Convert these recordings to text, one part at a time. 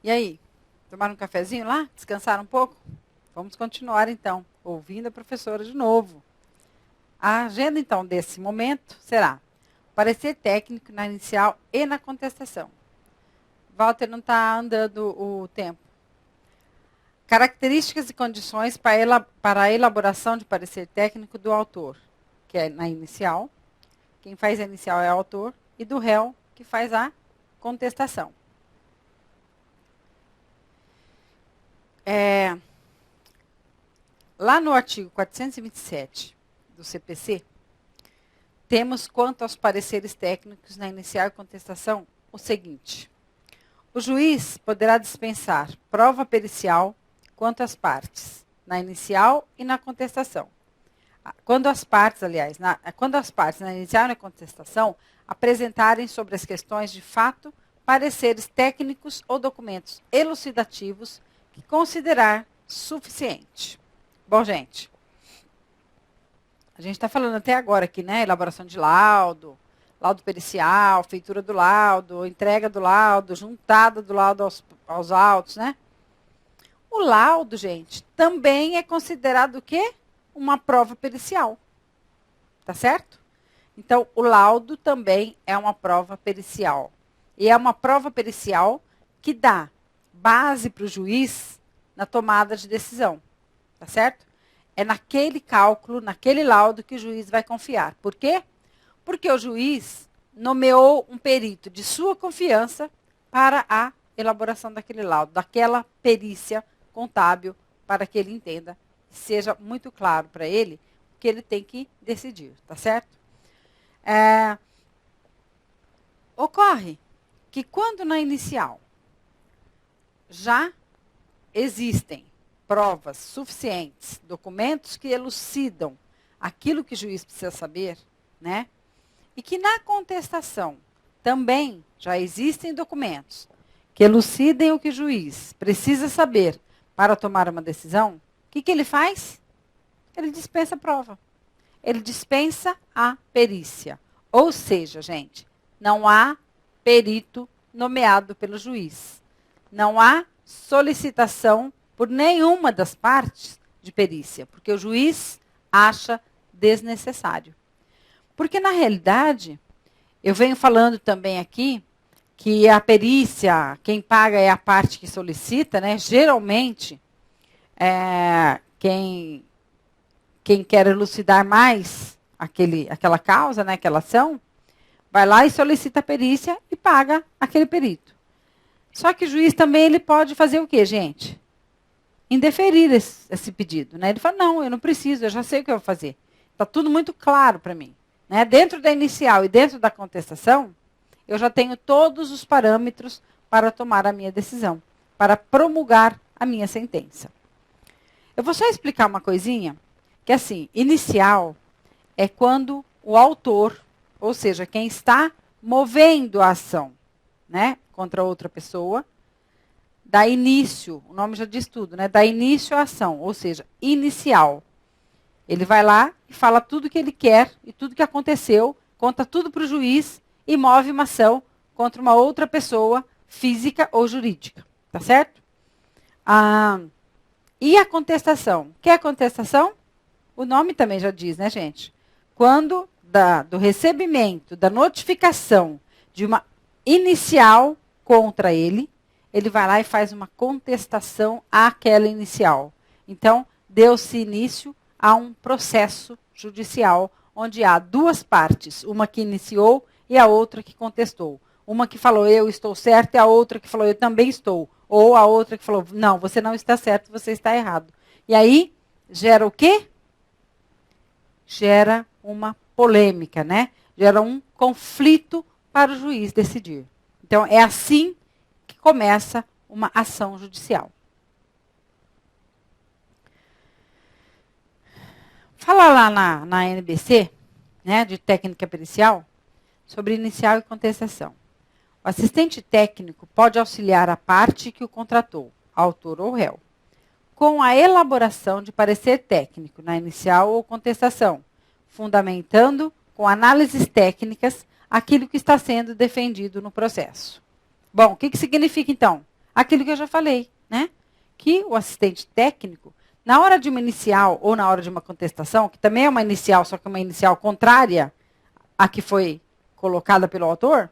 E aí? Tomaram um cafezinho lá? Descansaram um pouco? Vamos continuar então, ouvindo a professora de novo. A agenda então desse momento será parecer técnico na inicial e na contestação. Walter não está andando o tempo. Características e condições para a elaboração de parecer técnico do autor, que é na inicial. Quem faz a inicial é o autor. E do réu, que faz a contestação. Lá no artigo 427 do CPC, temos quanto aos pareceres técnicos na inicial e contestação o seguinte. O juiz poderá dispensar prova pericial quanto às partes, na inicial e na contestação. Quando as partes na inicial e na contestação apresentarem sobre as questões de fato pareceres técnicos ou documentos elucidativos que considerar suficiente. Bom, gente, a gente está falando até agora aqui, né? Elaboração de laudo, laudo pericial, feitura do laudo, entrega do laudo, juntada do laudo aos autos, né? O laudo, gente, também é considerado o quê? Uma prova pericial. Tá certo? Então, o laudo também é uma prova pericial. E é uma prova pericial que dá base para o juiz na tomada de decisão. Tá certo? É naquele cálculo, naquele laudo que o juiz vai confiar. Por quê? Porque o juiz nomeou um perito de sua confiança para a elaboração daquele laudo, daquela perícia contábil, para que ele entenda, seja muito claro para ele o que ele tem que decidir, tá certo? Ocorre que quando na inicial já existem provas suficientes, documentos que elucidam aquilo que o juiz precisa saber, né? E que na contestação também já existem documentos que elucidem o que o juiz precisa saber para tomar uma decisão, o que ele faz? Ele dispensa a prova. Ele dispensa a perícia. Ou seja, gente, não há perito nomeado pelo juiz. Não há solicitação por nenhuma das partes de perícia, porque o juiz acha desnecessário. Porque, na realidade, eu venho falando também aqui que a perícia, quem paga é a parte que solicita, né? Geralmente, quem quer elucidar mais aquela causa, né, aquela ação, vai lá e solicita a perícia e paga aquele perito. Só que o juiz também ele pode fazer o quê, gente? Indeferir esse pedido. Né? Ele fala, não, eu não preciso, eu já sei o que eu vou fazer. Está tudo muito claro para mim. Né? Dentro da inicial e dentro da contestação, eu já tenho todos os parâmetros para tomar a minha decisão, para promulgar a minha sentença. Eu vou só explicar uma coisinha, que assim, inicial é quando o autor, ou seja, quem está movendo a ação, né, contra outra pessoa, dá início, o nome já diz tudo, né? Dá início à ação, ou seja, inicial. Ele vai lá e fala tudo o que ele quer e tudo que aconteceu, conta tudo para o juiz e move uma ação contra uma outra pessoa, física ou jurídica. Tá certo? E a contestação? O que é a contestação? O nome também já diz, né, gente? Quando do recebimento, da notificação de uma inicial contra ele, ele vai lá e faz uma contestação àquela inicial. Então, deu-se início a um processo judicial, onde há duas partes, uma que iniciou e a outra que contestou. Uma que falou, eu estou certo, e a outra que falou, eu também estou. Ou a outra que falou, não, você não está certo, você está errado. E aí, gera o quê? Gera uma polêmica, né? Gera um conflito para o juiz decidir. Então, é assim que começa uma ação judicial. Fala lá na NBC, né, de técnica pericial, sobre inicial e contestação. O assistente técnico pode auxiliar a parte que o contratou, autor ou réu, com a elaboração de parecer técnico na inicial ou contestação, fundamentando com análises técnicas aquilo que está sendo defendido no processo. Bom, o que significa, então, aquilo que eu já falei, né? Que o assistente técnico, na hora de uma inicial ou na hora de uma contestação, que também é uma inicial, só que uma inicial contrária à que foi colocada pelo autor,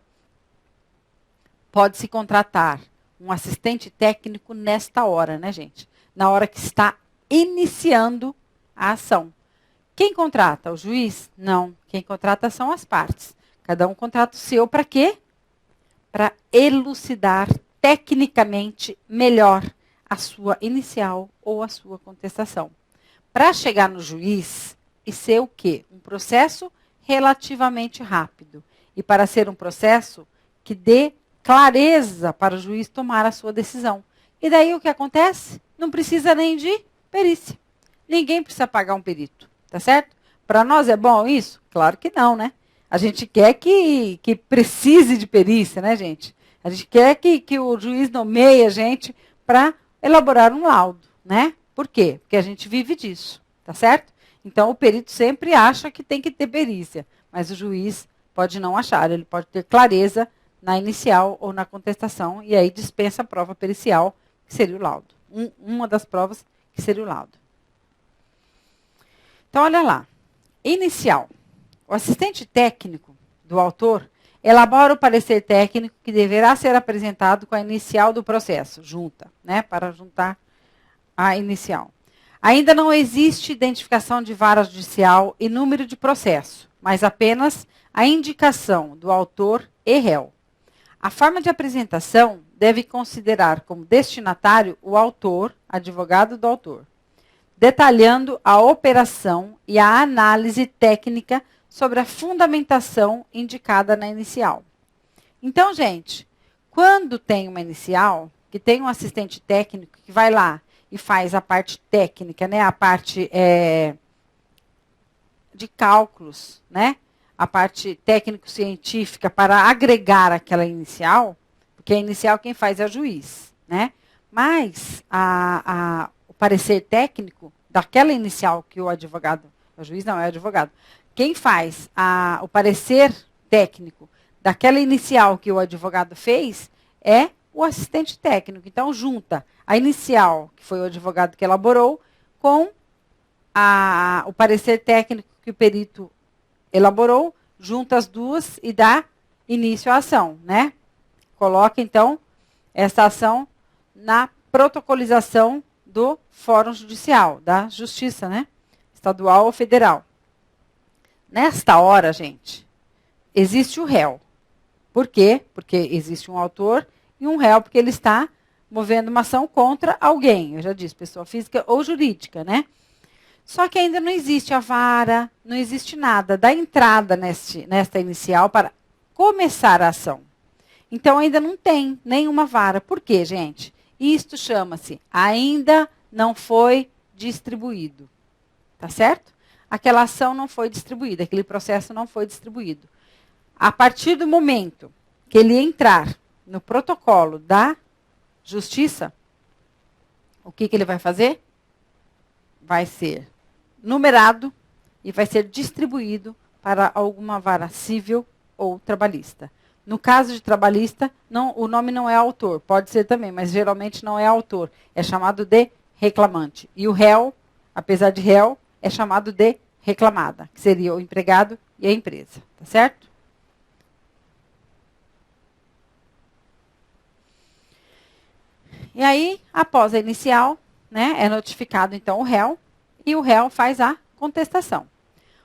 pode-se contratar um assistente técnico nesta hora, né, gente? Na hora que está iniciando a ação. Quem contrata? O juiz? Não. Quem contrata são as partes. Cada um contrata o seu para quê? Para elucidar tecnicamente melhor a sua inicial ou a sua contestação. Para chegar no juiz e ser o quê? Um processo relativamente rápido. E para ser um processo que dê clareza para o juiz tomar a sua decisão. E daí o que acontece? Não precisa nem de perícia. Ninguém precisa pagar um perito, tá certo? Para nós é bom isso? Claro que não, né? A gente quer que precise de perícia, né, gente? A gente quer que o juiz nomeie a gente para elaborar um laudo, né? Por quê? Porque a gente vive disso, tá certo? Então, o perito sempre acha que tem que ter perícia, mas o juiz pode não achar, ele pode ter clareza na inicial ou na contestação, e aí dispensa a prova pericial, que seria o laudo. Uma das provas que seria o laudo. Então, olha lá. Inicial. O assistente técnico do autor elabora o parecer técnico que deverá ser apresentado com a inicial do processo, junta, né, para juntar a inicial. Ainda não existe identificação de vara judicial e número de processo, mas apenas a indicação do autor e réu. A forma de apresentação deve considerar como destinatário o autor, advogado do autor, detalhando a operação e a análise técnica sobre a fundamentação indicada na inicial. Então, gente, quando tem uma inicial, que tem um assistente técnico que vai lá e faz a parte técnica, né, a parte de cálculos, né, a parte técnico-científica para agregar aquela inicial, porque a inicial quem faz é o juiz, né? Mas o parecer técnico daquela inicial que o advogado, o juiz não é o advogado, quem faz o parecer técnico daquela inicial que o advogado fez é o assistente técnico. Então, junta a inicial, que foi o advogado que elaborou, com o parecer técnico que o perito elaborou, junta as duas e dá início à ação, né? Coloca, então, essa ação na protocolização do Fórum Judicial, da Justiça, né? Estadual ou federal. Nesta hora, gente, existe o réu. Por quê? Porque existe um autor e um réu, porque ele está movendo uma ação contra alguém. Eu já disse, pessoa física ou jurídica, né? Só que ainda não existe a vara, não existe nada da entrada nesta inicial para começar a ação. Então, ainda não tem nenhuma vara. Por quê, gente? Isto chama-se ainda não foi distribuído. Tá certo? Aquela ação não foi distribuída, aquele processo não foi distribuído. A partir do momento que ele entrar no protocolo da justiça, o que ele vai fazer? Vai ser numerado e vai ser distribuído para alguma vara civil ou trabalhista. No caso de trabalhista, o nome não é autor, pode ser também, mas geralmente não é autor, é chamado de reclamante. E o réu, apesar de réu, é chamado de reclamada, que seria o empregado e a empresa, tá certo? E aí, após a inicial, né, é notificado então o réu, e o réu faz a contestação.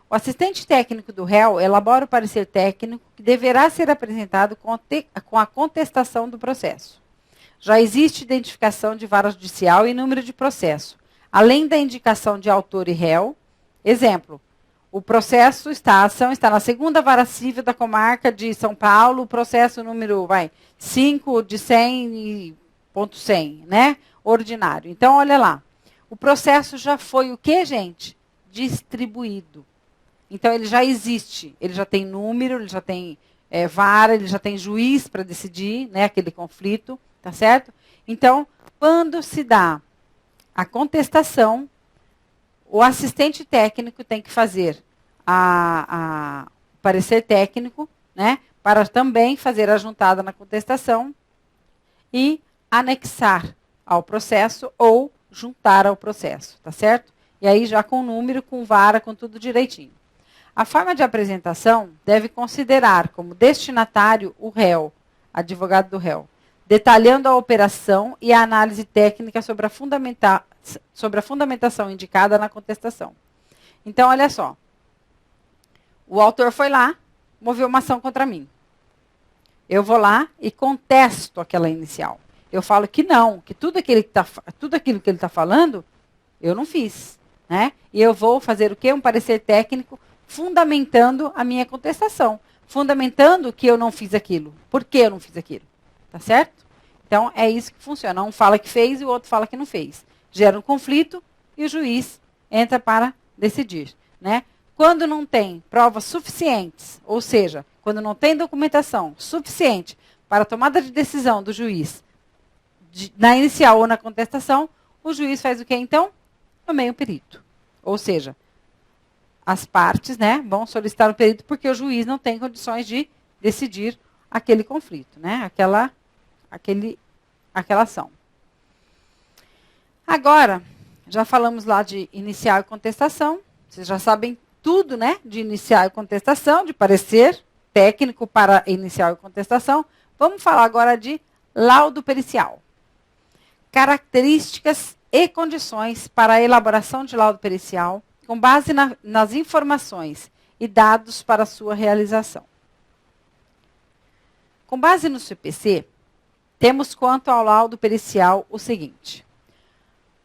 O assistente técnico do réu elabora o parecer técnico que deverá ser apresentado com a contestação do processo. Já existe identificação de vara judicial e número de processo, além da indicação de autor e réu. Exemplo, a ação está na segunda vara civil da comarca de São Paulo, o processo número 5 de 100.100, né? Ordinário. Então, olha lá. O processo já foi o quê, gente? Distribuído. Então, ele já existe. Ele já tem número, ele já tem vara, ele já tem juiz para decidir, né, aquele conflito, tá certo? Então, quando se dá a contestação, o assistente técnico tem que fazer o parecer técnico, né, para também fazer a juntada na contestação e anexar ao processo ou juntar ao processo, tá certo? E aí já com número, com vara, com tudo direitinho. A forma de apresentação deve considerar como destinatário o réu, advogado do réu, detalhando a operação e a análise técnica sobre a fundamentação indicada na contestação. Então, olha só. O autor foi lá, moveu uma ação contra mim. Eu vou lá e contesto aquela inicial. Eu falo que não, que tudo aquilo que ele está falando, eu não fiz. Né? E eu vou fazer o quê? Um parecer técnico fundamentando a minha contestação. Fundamentando que eu não fiz aquilo. Por que eu não fiz aquilo? Tá certo? Então, é isso que funciona. Um fala que fez e o outro fala que não fez. Gera um conflito e o juiz entra para decidir. Né? Quando não tem provas suficientes, ou seja, quando não tem documentação suficiente para a tomada de decisão do juiz, na inicial ou na contestação, o juiz faz o quê, então? Nomeia um perito. Ou seja, as partes, né, vão solicitar um perito porque o juiz não tem condições de decidir aquele conflito, né, aquela ação. Agora, já falamos lá de inicial e contestação. Vocês já sabem tudo, né, de inicial e contestação, de parecer técnico para inicial e contestação. Vamos falar agora de laudo pericial. Características e condições para a elaboração de laudo pericial, com base nas informações e dados para sua realização. Com base no CPC, temos quanto ao laudo pericial o seguinte.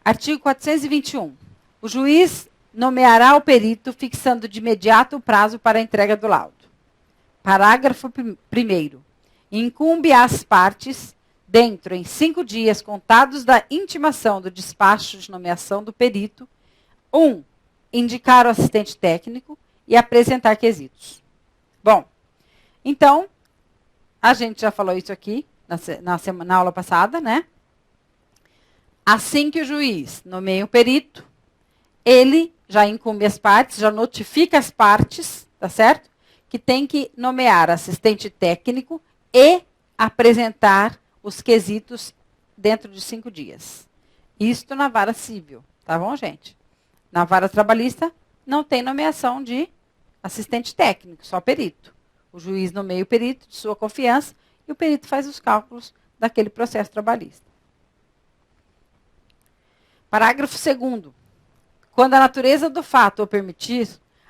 Artigo 421. O juiz nomeará o perito, fixando de imediato o prazo para a entrega do laudo. Parágrafo 1º. Incumbe às partes, dentro em 5 dias contados da intimação do despacho de nomeação do perito, 1. Indicar o assistente técnico e apresentar quesitos. Bom, então, a gente já falou isso aqui na aula passada, né? Assim que o juiz nomeia o perito, ele já incumbe as partes, já notifica as partes, tá certo? Que tem que nomear assistente técnico e apresentar os quesitos dentro de 5 dias. Isto na vara civil, tá bom, gente? Na vara trabalhista, não tem nomeação de assistente técnico, só perito. O juiz nomeia o perito de sua confiança e o perito faz os cálculos daquele processo trabalhista. Parágrafo 2º. Quando a natureza do fato o permitir,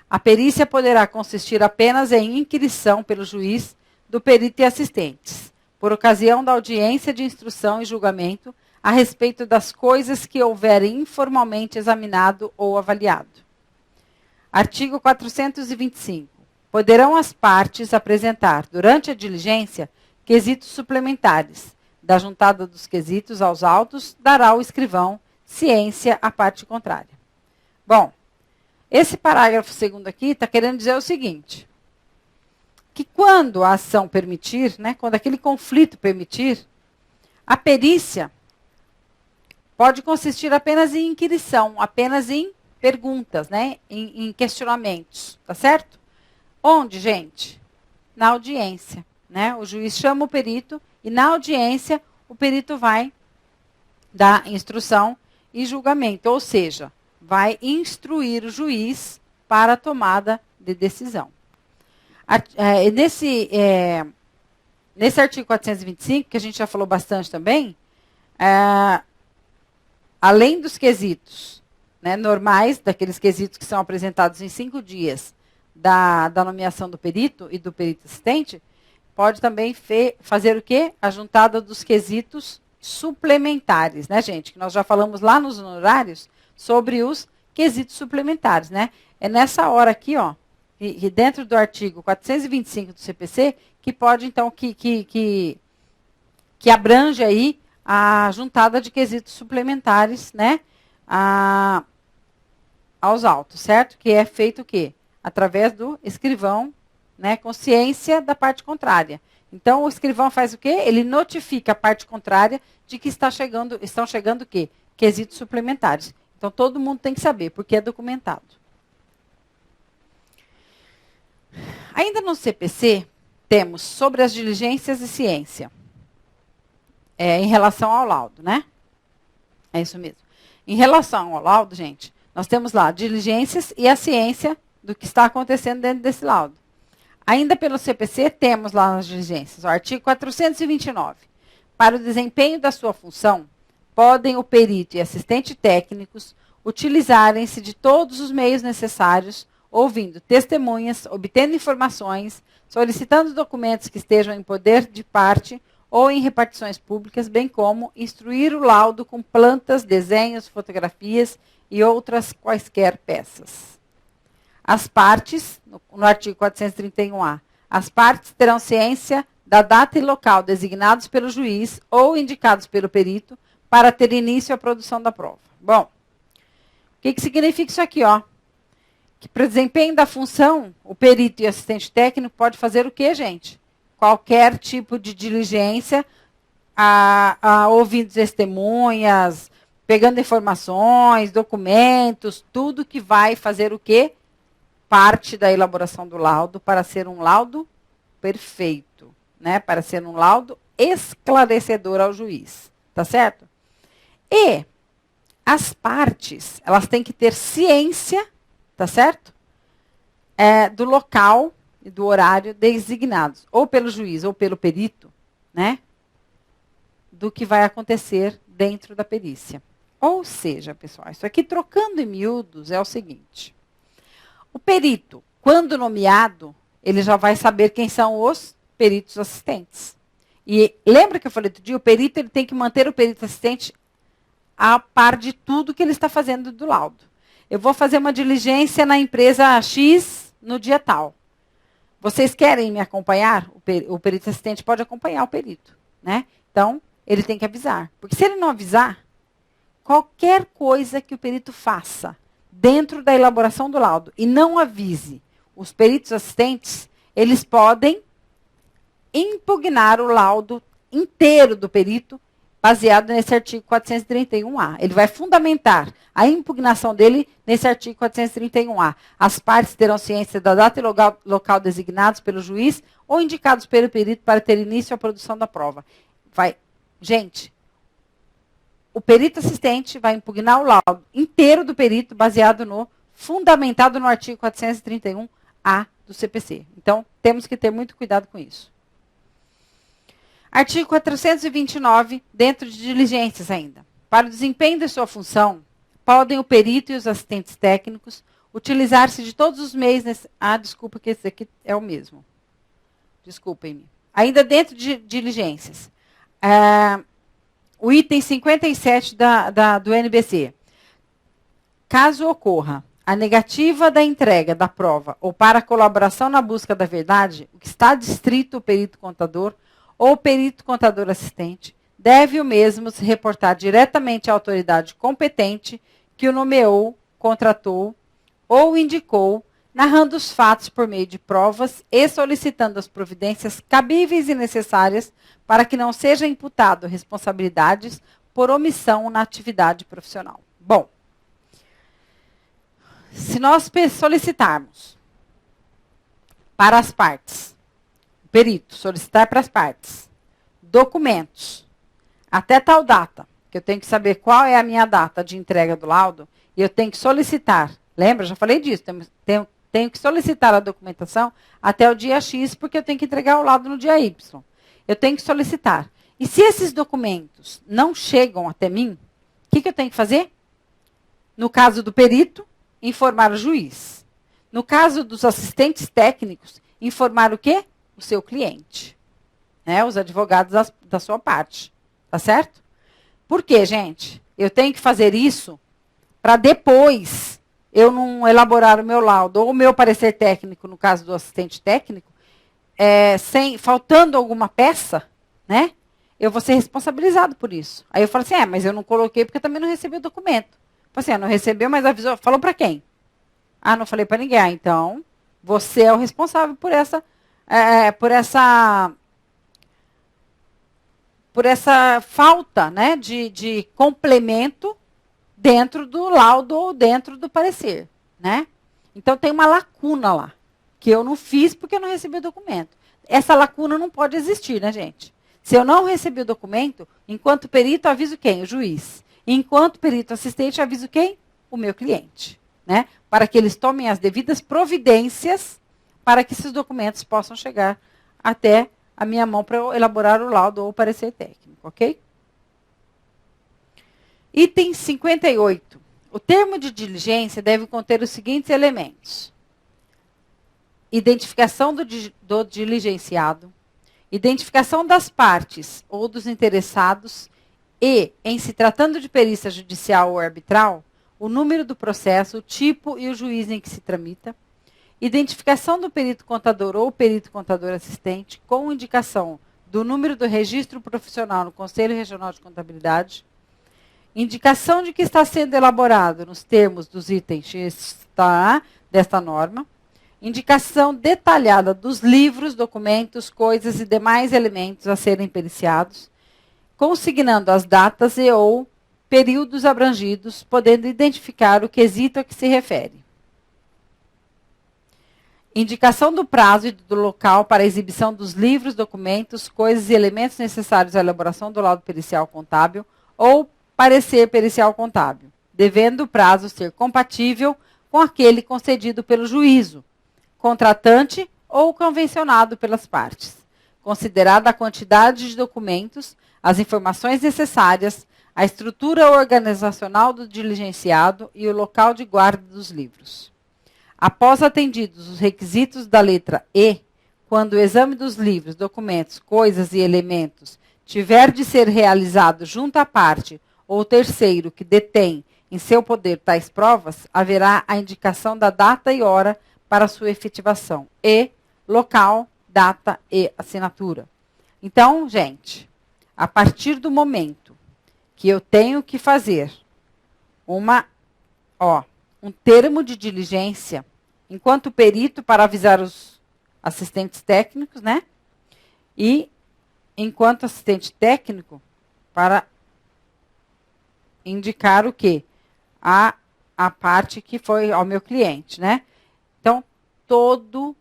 a perícia poderá consistir apenas em inquirição pelo juiz do perito e assistentes, por ocasião da audiência de instrução e julgamento, a respeito das coisas que houverem informalmente examinado ou avaliado. Artigo 425. Poderão as partes apresentar, durante a diligência, quesitos suplementares. Da juntada dos quesitos aos autos, dará o escrivão ciência à parte contrária. Bom, esse parágrafo 2º aqui está querendo dizer o seguinte, que quando a ação permitir, né, quando aquele conflito permitir, a perícia pode consistir apenas em inquirição, apenas em perguntas, né, em questionamentos, tá certo? Onde, gente? Na audiência, né? O juiz chama o perito e na audiência o perito vai dar instrução e julgamento, ou seja, vai instruir o juiz para a tomada de decisão. Nesse artigo 425, que a gente já falou bastante também, além dos quesitos, né, normais, daqueles quesitos que são apresentados em 5 dias da nomeação do perito e do perito assistente, pode também fazer o quê? A juntada dos quesitos suplementares, né, gente? Que nós já falamos lá nos honorários sobre os quesitos suplementares, né? É nessa hora aqui, ó, e dentro do artigo 425 do CPC, que pode, então, que abrange aí a juntada de quesitos suplementares, né, aos autos, certo? Que é feito o quê? Através do escrivão, né, com ciência da parte contrária. Então, o escrivão faz o quê? Ele notifica a parte contrária de que estão chegando o quê? Quesitos suplementares. Então, todo mundo tem que saber, porque é documentado. Ainda no CPC, temos sobre as diligências e ciência. em relação ao laudo, né? É isso mesmo. Em relação ao laudo, gente, nós temos lá diligências e a ciência do que está acontecendo dentro desse laudo. Ainda pelo CPC, temos lá nas diligências, o artigo 429. Para o desempenho da sua função, podem o perito e assistente técnicos utilizarem-se de todos os meios necessários, ouvindo testemunhas, obtendo informações, solicitando documentos que estejam em poder de parte ou em repartições públicas, bem como instruir o laudo com plantas, desenhos, fotografias e outras quaisquer peças. As partes, no artigo 431-A, as partes terão ciência da data e local designados pelo juiz ou indicados pelo perito para ter início à produção da prova. Bom, o que significa isso aqui, ó? Que para o desempenho da função, o perito e o assistente técnico pode fazer o quê, gente? Qualquer tipo de diligência, ouvindo testemunhas, pegando informações, documentos, tudo que vai fazer o quê? Parte da elaboração do laudo para ser um laudo perfeito, né? Para ser um laudo esclarecedor ao juiz, tá certo? E as partes, elas têm que ter ciência, tá certo? Do local e do horário designados, ou pelo juiz ou pelo perito, né? Do que vai acontecer dentro da perícia. Ou seja, pessoal, isso aqui trocando em miúdos é o seguinte. O perito, quando nomeado, ele já vai saber quem são os peritos assistentes. E lembra que eu falei outro dia? O perito ele tem que manter o perito assistente a par de tudo que ele está fazendo do laudo. Eu vou fazer uma diligência na empresa X no dia tal. Vocês querem me acompanhar? O perito assistente pode acompanhar o perito, né? Então, ele tem que avisar. Porque se ele não avisar, qualquer coisa que o perito faça dentro da elaboração do laudo e não avise os peritos assistentes, eles podem impugnar o laudo inteiro do perito baseado nesse artigo 431-A. Ele vai fundamentar a impugnação dele nesse artigo 431-A. As partes terão ciência da data e local designados pelo juiz ou indicados pelo perito para ter início à produção da prova. Gente, o perito assistente vai impugnar o laudo inteiro do perito fundamentado no artigo 431-A do CPC. Então, temos que ter muito cuidado com isso. Artigo 429, dentro de diligências ainda. Para o desempenho de sua função, podem o perito e os assistentes técnicos utilizar-se de todos os meios... desculpa que esse aqui é o mesmo. Desculpem-me. Ainda dentro de diligências. O item 57 do NBC. Caso ocorra a negativa da entrega da prova ou para a colaboração na busca da verdade, o que está distrito o perito contador ou o perito contador assistente, deve o mesmo se reportar diretamente à autoridade competente que o nomeou, contratou ou indicou, narrando os fatos por meio de provas e solicitando as providências cabíveis e necessárias para que não seja imputado responsabilidades por omissão na atividade profissional. Bom, se nós solicitarmos para as partes, o perito solicitar para as partes, documentos, até tal data, que eu tenho que saber qual é a minha data de entrega do laudo, e eu tenho que solicitar, lembra, já falei disso, tenho que solicitar a documentação até o dia X, porque eu tenho que entregar o laudo no dia Y. Eu tenho que solicitar. E se esses documentos não chegam até mim, o que eu tenho que fazer? No caso do perito, informar o juiz. No caso dos assistentes técnicos, informar o quê? O seu cliente. Né? Os advogados da sua parte. Tá certo? Por quê, gente? Eu tenho que fazer isso para depois eu não elaborar o meu laudo ou o meu parecer técnico, no caso do assistente técnico, faltando alguma peça, né? Eu vou ser responsabilizado por isso. Aí eu falo assim, mas eu não coloquei porque eu também não recebi o documento. Assim, não recebeu, mas avisou. Falou para quem? Não falei para ninguém. Então, você é o responsável por essa falta, né, de complemento dentro do laudo ou dentro do parecer, né? Então, tem uma lacuna lá, que eu não fiz porque eu não recebi o documento. Essa lacuna não pode existir, né, gente? Se eu não recebi o documento, enquanto perito, aviso quem? O juiz. Enquanto perito assistente, aviso quem? O meu cliente. Né? Para que eles tomem as devidas providências para que esses documentos possam chegar até a minha mão para eu elaborar o laudo ou o parecer técnico, ok? Item 58. O termo de diligência deve conter os seguintes elementos: identificação do diligenciado, identificação das partes ou dos interessados e, em se tratando de perícia judicial ou arbitral, o número do processo, o tipo e o juiz em que se tramita, identificação do perito contador ou perito contador assistente, com indicação do número do registro profissional no Conselho Regional de Contabilidade, indicação de que está sendo elaborado nos termos dos itens X desta norma, indicação detalhada dos livros, documentos, coisas e demais elementos a serem periciados, consignando as datas e ou períodos abrangidos, podendo identificar o quesito a que se refere. Indicação do prazo e do local para a exibição dos livros, documentos, coisas e elementos necessários à elaboração do laudo pericial contábil ou parecer pericial contábil, devendo o prazo ser compatível com aquele concedido pelo juízo, contratante ou convencionado pelas partes, considerada a quantidade de documentos, as informações necessárias, a estrutura organizacional do diligenciado e o local de guarda dos livros. Após atendidos os requisitos da letra E, quando o exame dos livros, documentos, coisas e elementos tiver de ser realizado junto à parte ou terceiro que detém em seu poder tais provas, haverá a indicação da data e hora para sua efetivação e local, data e assinatura. Então, gente, a partir do momento que eu tenho que fazer um termo de diligência, enquanto perito para avisar os assistentes técnicos, né? E enquanto assistente técnico para indicar o quê? A parte que foi ao meu cliente, né? Então, todo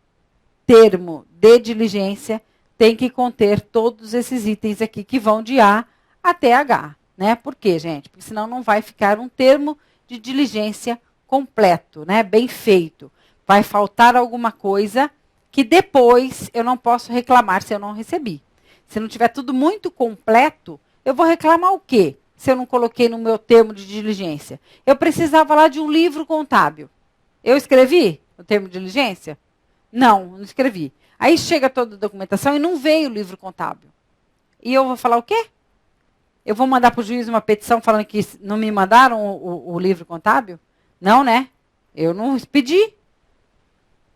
termo de diligência tem que conter todos esses itens aqui que vão de A até H, né? Por quê, gente? Porque senão não vai ficar um termo de diligência completo, né? Bem feito. Vai faltar alguma coisa que depois eu não posso reclamar se eu não recebi. Se não tiver tudo muito completo, eu vou reclamar o quê? Se eu não coloquei no meu termo de diligência. Eu precisava lá de um livro contábil. Eu escrevi o termo de diligência? Não escrevi. Aí chega toda a documentação e não veio o livro contábil. E eu vou falar o quê? Eu vou mandar para o juiz uma petição falando que não me mandaram o livro contábil? Não, né? Eu não pedi.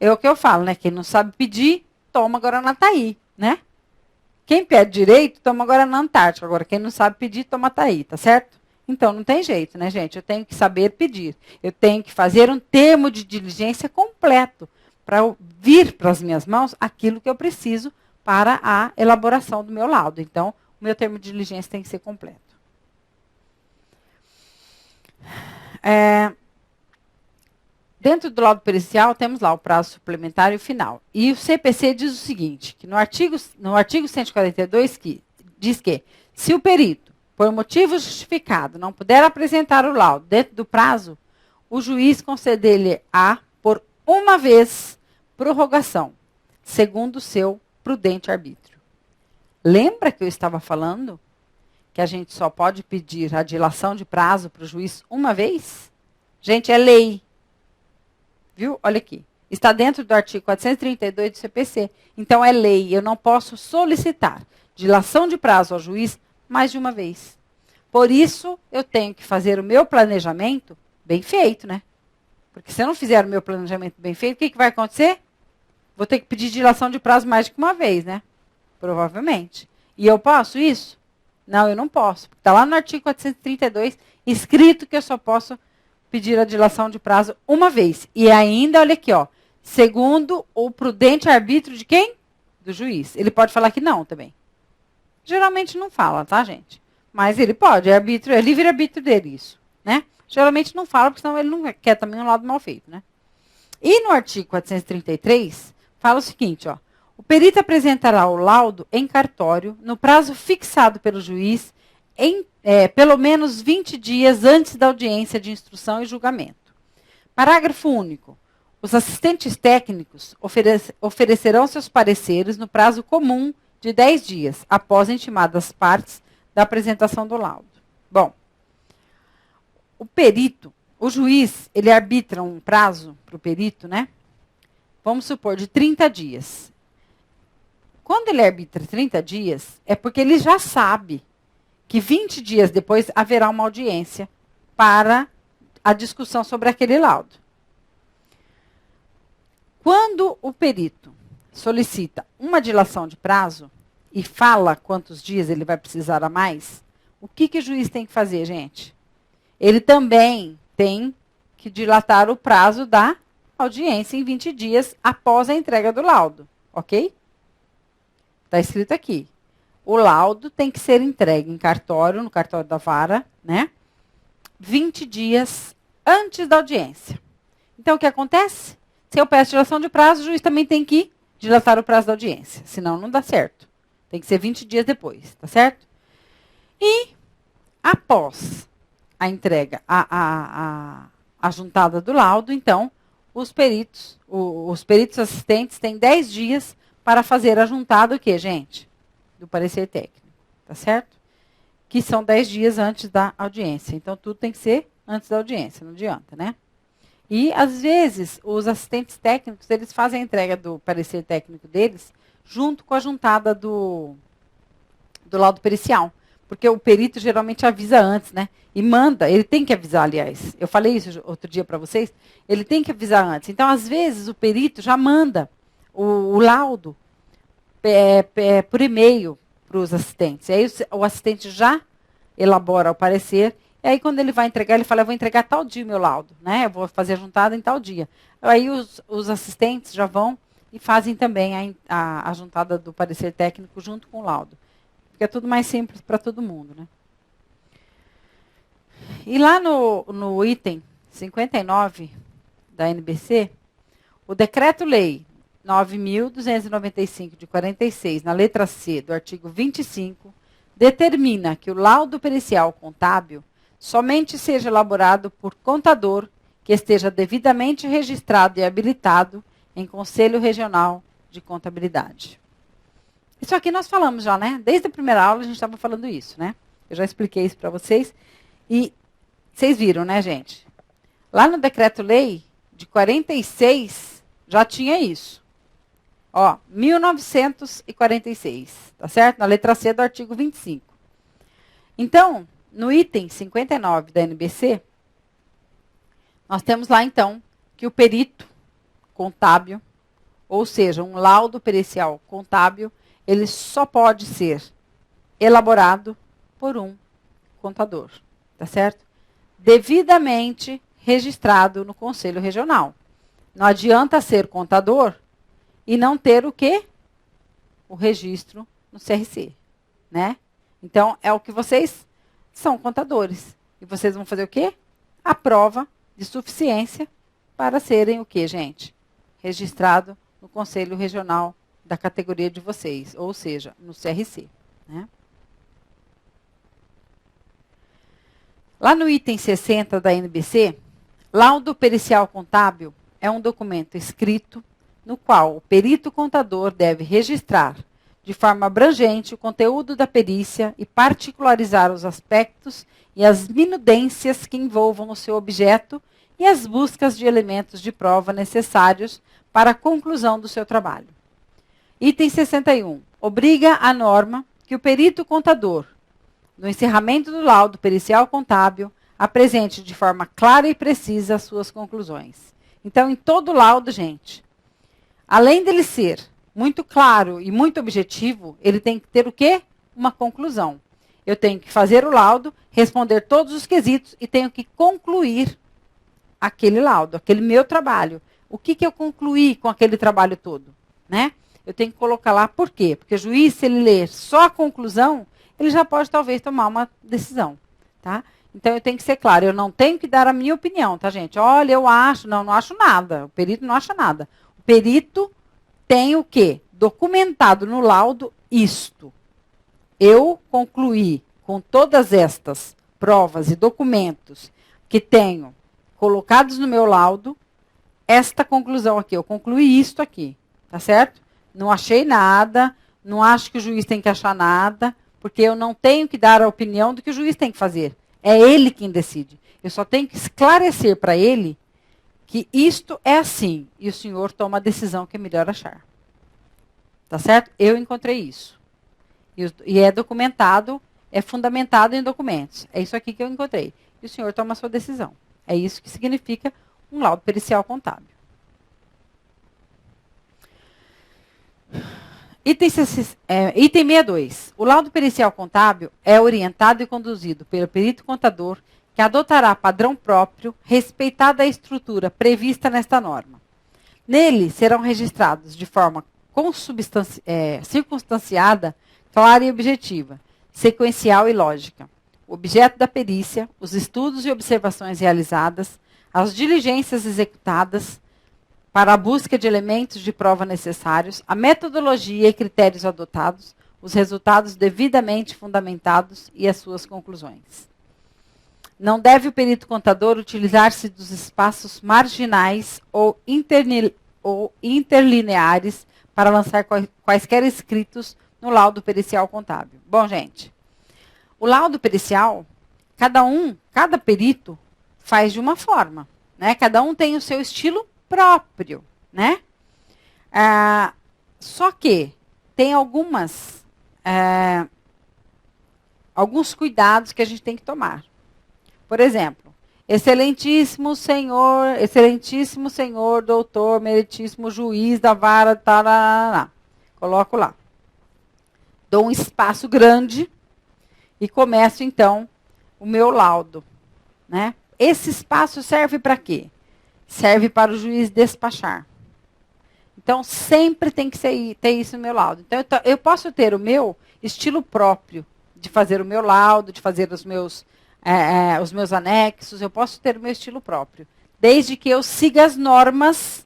É o que eu falo, né? Quem não sabe pedir, toma Guaraná Taí, né? Quem pede direito, toma Guaraná Antártica. Agora, quem não sabe pedir, toma Taí, tá certo? Então, não tem jeito, né, gente? Eu tenho que saber pedir. Eu tenho que fazer um termo de diligência completo para vir para as minhas mãos aquilo que eu preciso para a elaboração do meu laudo. Então, o meu termo de diligência tem que ser completo. Dentro do laudo pericial, temos lá o prazo suplementar e o final. E o CPC diz o seguinte, que no artigo 142 diz que, se o perito, por motivo justificado, não puder apresentar o laudo dentro do prazo, o juiz conceder-lhe-á, por uma vez, prorrogação, segundo o seu prudente arbítrio. Lembra que eu estava falando que a gente só pode pedir a dilação de prazo para o juiz uma vez? Gente, é lei. Viu? Olha aqui. Está dentro do artigo 432 do CPC. Então, é lei. Eu não posso solicitar dilação de prazo ao juiz mais de uma vez. Por isso, eu tenho que fazer o meu planejamento bem feito, né? Porque se eu não fizer o meu planejamento bem feito, o que vai acontecer? Vou ter que pedir dilação de prazo mais de uma vez, né? Provavelmente. E eu posso isso? Não, eu não posso. Está lá no artigo 432, escrito que eu só posso pedir a dilação de prazo uma vez. E ainda, olha aqui, ó, segundo o prudente arbítrio de quem? Do juiz. Ele pode falar que não também. Geralmente não fala, tá, gente? Mas ele pode, é livre-arbítrio dele isso, né? Geralmente não fala, porque senão ele não quer também um laudo mal feito, né? E no artigo 433, fala o seguinte, ó, O perito apresentará o laudo em cartório no prazo fixado pelo juiz em pelo menos 20 dias antes da audiência de instrução e julgamento. Parágrafo único. Os assistentes técnicos oferecerão seus pareceres no prazo comum de 10 dias, após intimadas as partes da apresentação do laudo. Bom, o perito, o juiz, ele arbitra um prazo para o perito, né? Vamos supor, de 30 dias. Quando ele arbitra 30 dias, é porque ele já sabe que 20 dias depois haverá uma audiência para a discussão sobre aquele laudo. Quando o perito solicita uma dilação de prazo e fala quantos dias ele vai precisar a mais, o que o juiz tem que fazer, gente? Ele também tem que dilatar o prazo da audiência em 20 dias após a entrega do laudo, ok? Está escrito aqui. O laudo tem que ser entregue em cartório, no cartório da vara, né? 20 dias antes da audiência. Então, o que acontece? Se eu peço dilação de prazo, o juiz também tem que dilatar o prazo da audiência. Senão, não dá certo. Tem que ser 20 dias depois, tá certo? E, após a entrega, a juntada do laudo, então, os peritos assistentes têm 10 dias para fazer a juntada o quê, gente? Do parecer técnico, tá certo? Que são 10 dias antes da audiência. Então, tudo tem que ser antes da audiência, não adianta, né? E, às vezes, os assistentes técnicos, eles fazem a entrega do parecer técnico deles junto com a juntada do laudo pericial. Porque o perito geralmente avisa antes, né? E manda, ele tem que avisar, aliás. Eu falei isso outro dia para vocês. Ele tem que avisar antes. Então, às vezes, o perito já manda o laudo por e-mail para os assistentes. E aí o assistente já elabora o parecer. E aí, quando ele vai entregar, ele fala, eu vou entregar tal dia o meu laudo, né? Eu vou fazer a juntada em tal dia. Aí os assistentes já vão e fazem também a juntada do parecer técnico junto com o laudo. Porque é tudo mais simples para todo mundo, né? E lá no item 59 da NBC, o decreto-lei 9.295 de 46, na letra C do artigo 25, determina que o laudo pericial contábil somente seja elaborado por contador que esteja devidamente registrado e habilitado em Conselho Regional de Contabilidade. Isso aqui nós falamos já, né? Desde a primeira aula a gente estava falando isso, né? Eu já expliquei isso para vocês. E vocês viram, né, gente? Lá no decreto-lei de 46 já tinha isso. Ó, 1946, tá certo? Na letra C do artigo 25. Então, no item 59 da NBC, nós temos lá, então, que o perito contábil, ou seja, um laudo pericial contábil, ele só pode ser elaborado por um contador, tá certo? Devidamente registrado no Conselho Regional. Não adianta ser contador e não ter o quê? O registro no CRC, né? Então, é o que vocês são contadores. E vocês vão fazer o quê? A prova de suficiência para serem o quê, gente? Registrado no Conselho Regional da categoria de vocês, ou seja, no CRC, né? Lá no item 60 da NBC, laudo pericial contábil é um documento escrito no qual o perito contador deve registrar de forma abrangente o conteúdo da perícia e particularizar os aspectos e as minudências que envolvam o seu objeto e as buscas de elementos de prova necessários para a conclusão do seu trabalho. Item 61. Obriga a norma que o perito contador, no encerramento do laudo pericial contábil, apresente de forma clara e precisa as suas conclusões. Então, em todo laudo, gente, além dele ser muito claro e muito objetivo, ele tem que ter o quê? Uma conclusão. Eu tenho que fazer o laudo, responder todos os quesitos e tenho que concluir aquele laudo, aquele meu trabalho. O que eu concluí com aquele trabalho todo, né? Eu tenho que colocar lá por quê? Porque o juiz, se ele ler só a conclusão, ele já pode talvez tomar uma decisão, tá? Então, eu tenho que ser claro, eu não tenho que dar a minha opinião, tá, gente? Olha, eu acho, não acho nada. O perito não acha nada. O perito tem o quê? documentado no laudo isto. Eu concluí com todas estas provas e documentos que tenho colocados no meu laudo, esta conclusão aqui. Eu concluí isto aqui, tá certo? Não achei nada, não acho que o juiz tem que achar nada, porque eu não tenho que dar a opinião do que o juiz tem que fazer. É ele quem decide. Eu só tenho que esclarecer para ele que isto é assim, e o senhor toma a decisão que é melhor achar. Tá certo? Eu encontrei isso. E é documentado, é fundamentado em documentos. É isso aqui que eu encontrei. E o senhor toma a sua decisão. É isso que significa um laudo pericial contábil. Item 62. O laudo pericial contábil é orientado e conduzido pelo perito contador, que adotará padrão próprio, respeitada a estrutura prevista nesta norma. Nele serão registrados de forma circunstanciada, clara e objetiva, sequencial e lógica, o objeto da perícia, os estudos e observações realizadas, as diligências executadas para a busca de elementos de prova necessários, a metodologia e critérios adotados, os resultados devidamente fundamentados e as suas conclusões. Não deve o perito contador utilizar-se dos espaços marginais ou interlineares para lançar quaisquer escritos no laudo pericial contábil. Bom, gente, o laudo pericial, cada perito faz de uma forma, né? Cada um tem o seu estilo próprio, né? Só que tem alguns cuidados que a gente tem que tomar. Por exemplo, excelentíssimo senhor, doutor, meritíssimo juiz da vara, tarará. Coloco lá. Dou um espaço grande e começo, então, o meu laudo, né? Esse espaço serve para quê? Serve para o juiz despachar. Então, sempre tem que ter isso no meu laudo. Então, eu posso ter o meu estilo próprio de fazer o meu laudo, de fazer os meus anexos, eu posso ter o meu estilo próprio, desde que eu siga as normas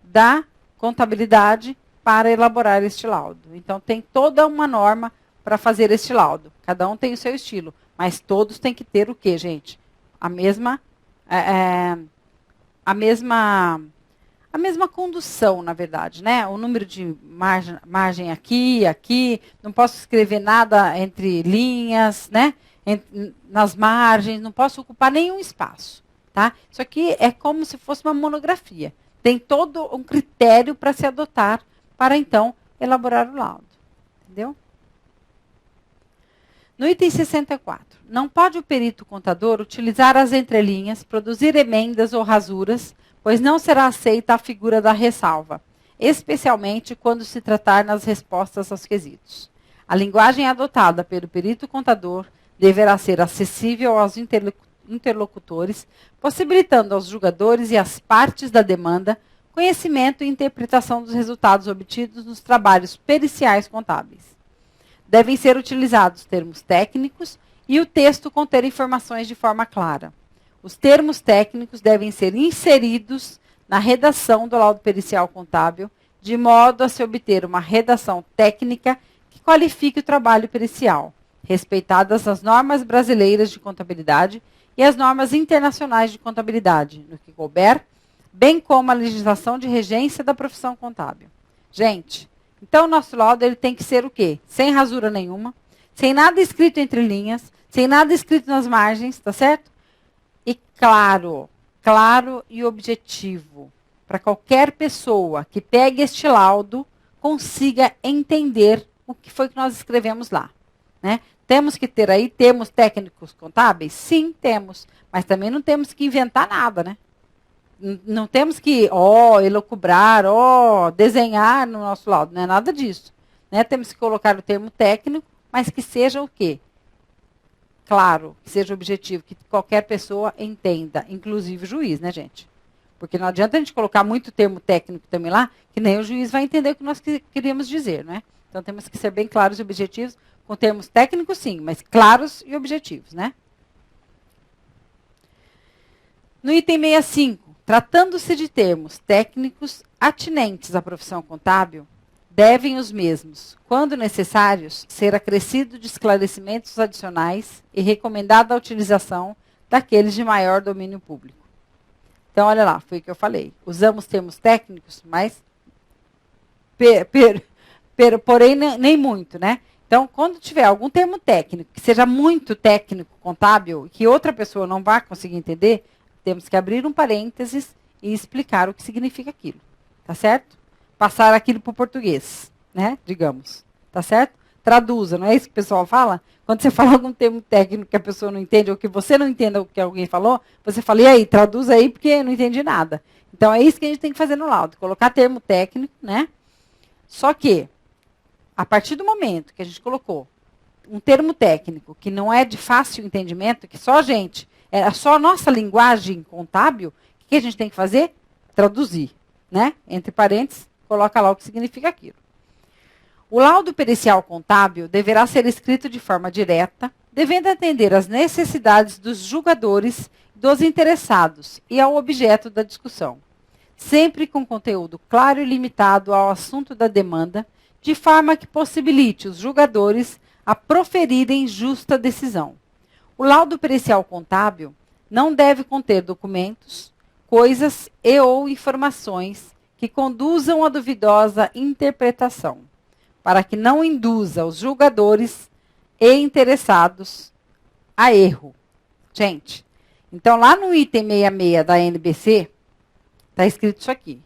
da contabilidade para elaborar este laudo. Então, tem toda uma norma para fazer este laudo. Cada um tem o seu estilo, mas todos têm que ter o quê, gente? A mesma condução, na verdade, né? O número de margem aqui, não posso escrever nada entre linhas, né? Nas margens, não posso ocupar nenhum espaço, tá? Isso aqui é como se fosse uma monografia. Tem todo um critério para se adotar para, então, elaborar o laudo. Entendeu? No item 64, não pode o perito contador utilizar as entrelinhas, produzir emendas ou rasuras, pois não será aceita a figura da ressalva, especialmente quando se tratar nas respostas aos quesitos. A linguagem adotada pelo perito contador deverá ser acessível aos interlocutores, possibilitando aos julgadores e às partes da demanda conhecimento e interpretação dos resultados obtidos nos trabalhos periciais contábeis. Devem ser utilizados termos técnicos e o texto conter informações de forma clara. Os termos técnicos devem ser inseridos na redação do laudo pericial contábil, de modo a se obter uma redação técnica que qualifique o trabalho pericial, respeitadas as normas brasileiras de contabilidade e as normas internacionais de contabilidade, no que couber, bem como a legislação de regência da profissão contábil. Gente, então o nosso laudo ele tem que ser o quê? Sem rasura nenhuma, sem nada escrito entre linhas, sem nada escrito nas margens, tá certo? E claro e objetivo, para qualquer pessoa que pegue este laudo consiga entender o que foi que nós escrevemos lá, né? Temos que ter aí termos técnicos contábeis? Sim, temos, mas também não temos que inventar nada, né? Não temos que, elocubrar, desenhar no nosso laudo, não é nada disso, né? Temos que colocar o termo técnico, mas que seja o quê? Claro, que seja objetivo, que qualquer pessoa entenda, inclusive o juiz, né, gente? Porque não adianta a gente colocar muito termo técnico também lá, que nem o juiz vai entender o que nós queríamos dizer, né? Então temos que ser bem claros e objetivos, com termos técnicos sim, mas claros e objetivos, né? No item 65, tratando-se de termos técnicos atinentes à profissão contábil, devem os mesmos, quando necessários, ser acrescido de esclarecimentos adicionais e recomendada a utilização daqueles de maior domínio público. Então, olha lá, foi o que eu falei. Usamos termos técnicos, mas porém nem muito, né? Então, quando tiver algum termo técnico, que seja muito técnico, contábil, que outra pessoa não vai conseguir entender, temos que abrir um parênteses e explicar o que significa aquilo. Tá certo? Passar aquilo para o português, né? Digamos. Tá certo? Traduza, não é isso que o pessoal fala? Quando você fala algum termo técnico que a pessoa não entende, ou que você não entenda o que alguém falou, você fala, e aí, traduz aí, porque eu não entendi nada. Então, é isso que a gente tem que fazer no laudo, colocar termo técnico, né? Só que, a partir do momento que a gente colocou um termo técnico que não é de fácil entendimento, que só a gente, é só a nossa linguagem contábil, o que a gente tem que fazer? Traduzir, né? Entre parênteses, coloca lá o que significa aquilo. O laudo pericial contábil deverá ser escrito de forma direta, devendo atender às necessidades dos julgadores, dos interessados e ao objeto da discussão, sempre com conteúdo claro e limitado ao assunto da demanda, de forma que possibilite os julgadores a proferirem justa decisão. O laudo pericial contábil não deve conter documentos, coisas e ou informações que conduzam a duvidosa interpretação, para que não induza os julgadores e interessados a erro. Gente, então lá no item 66 da NBC, está escrito isso aqui,